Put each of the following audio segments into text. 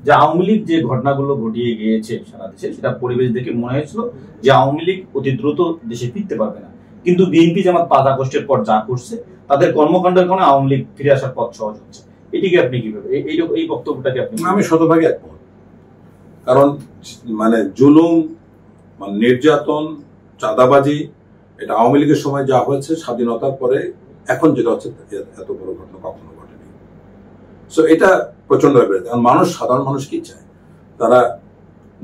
যে আওয়ামী লীগ যে ঘটনাগুলো ঘটিয়ে গিয়েছে সারা দেশে, সেটা পরিবেশ দেখে মনে হয়েছিল যে আওয়ামী লীগ অতি দ্রুত দেশে ফিরতে পারবে না। কিন্তু বিএনপি জামাত 5 আগস্টের পর যা করছে, তাদের কর্মকাণ্ডের কারণে আওয়ামী লীগ ফিরে আসার পথ সহজ হচ্ছে। এটিকে আপনি কিভাবে, এই বক্তব্যটাকে আপনি? আমি শতভাগে একমত। কারণ মানে জুলুম, মানে নির্যাতন, চাঁদাবাজি, এটা আওয়ামী লীগের সময় যা হয়েছে, স্বাধীনতার পরে এখন যেটা হচ্ছে এত বড় ঘটনা কখনো ঘটেনি। সো এটা প্রচন্ড বেড়েছে। কারণ মানুষ, সাধারণ মানুষ কি চায়? তারা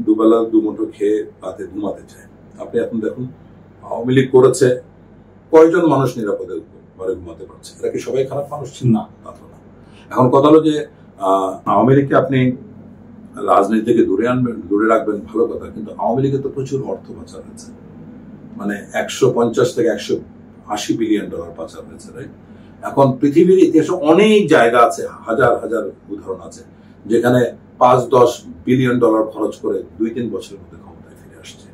দুবেলা দুমুঠো খেয়ে রাতে ঘুমাতে চায়। আপনি এখন দেখুন আওয়ামী লীগ করেছে, কয়জন মানুষ নিরাপদে ঘরে ঘুমাতে পারছে? এরা কি সবাই খারাপ মানুষ ছিল? না, তা তো না। এখন কথা হলো যে আওয়ামী লীগকে আপনি রাজনীতি থেকে দূরে আনবেন, দূরে রাখবেন, ভালো কথা, কিন্তু আওয়ামী লীগের তো প্রচুর অর্থ পাচার হয়েছে। মানে 150 থেকে 180 বিলিয়ন ডলার পাচার হয়েছে। এখন পৃথিবীর ইতিহাসে অনেক জায়গা আছে, হাজার হাজার উদাহরণ আছে, যেখানে 5-10 বিলিয়ন ডলার খরচ করে 2-3 বছরের মধ্যে ক্ষমতায় ফিরে আসছে।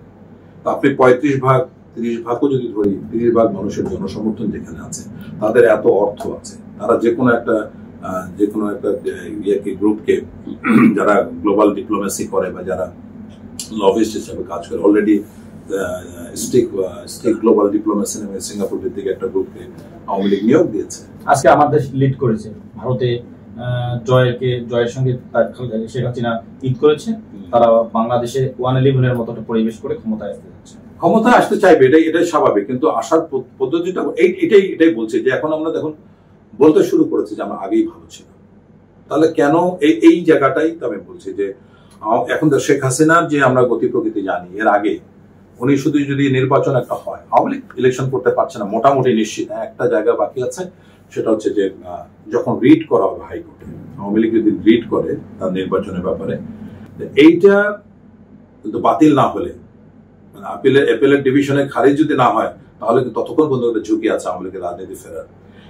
তো আপনি 35 ভাগ 30 ভাগও যদি ধরি, 30 ভাগ মানুষের জনসমর্থন যেখানে আছে, তাদের এত অর্থ আছে, তারা যে কোনো একটা গ্রুপকে, যারা গ্লোবাল ডিপ্লোমেসি করে বা যারা লবিস্ট হিসেবে কাজ করে, অলরেডি স্টিক গ্লোবাল ডিপ্লোমেসি নামে সিঙ্গাপুর ভিত্তিক একটা গ্রুপকে আওয়ামী লীগ নিয়োগ দিয়েছে। আজকে আমার দেশ লিড করেছে, ভারতে জয়ের সঙ্গে শেখ হাসিনা ঈদ করেছে, তারা বাংলাদেশে 111-এর মতো একটা পরিবেশ করে ক্ষমতায় আসতে যাচ্ছে। ক্ষমতায় আসতে চাইবে, এটাই স্বাভাবিক, কিন্তু আসার পদ্ধতিটা এটাই বলছে যে এখন আমরা দেখুন বলতে শুরু করেছি যে আমরা আগেই ভালো ছিল। তাহলে কেন এই জায়গাটাই আমি বলছি যে এখন তো শেখ হাসিনার যে আমরা গতি প্রকৃতি জানি, এর আগে উনি শুধু যদি নির্বাচন একটা হয়, আওয়ামী লীগ ইলেকশন করতে পারছে না মোটামুটি নিশ্চিত। একটা জায়গা বাকি আছে, সেটা হচ্ছে যে যখন রিট করা হবে হাইকোর্টে, আওয়ামী লীগ যদি রিট করে তার নির্বাচনের ব্যাপারে, এইটা কিন্তু বাতিল না হলে, মানে অ্যাপিলের ডিভিশনে খারিজ যদি না হয়, তাহলে কিন্তু ততক্ষণ পর্যন্ত ঝুঁকি আছে আওয়ামী লীগের রাজনীতি ফেরার।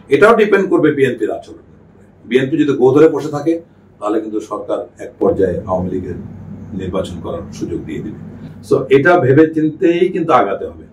এটাও ডিপেন্ড করবে বিএনপির আচরণ। বিএনপি যদি গো ধরে বসে থাকে, তাহলে কিন্তু সরকার এক পর্যায়ে আওয়ামী লীগের নির্বাচন করার সুযোগ দিয়ে দিবে। সো এটা ভেবে চিন্তেই কিন্তু আগাতে হবে।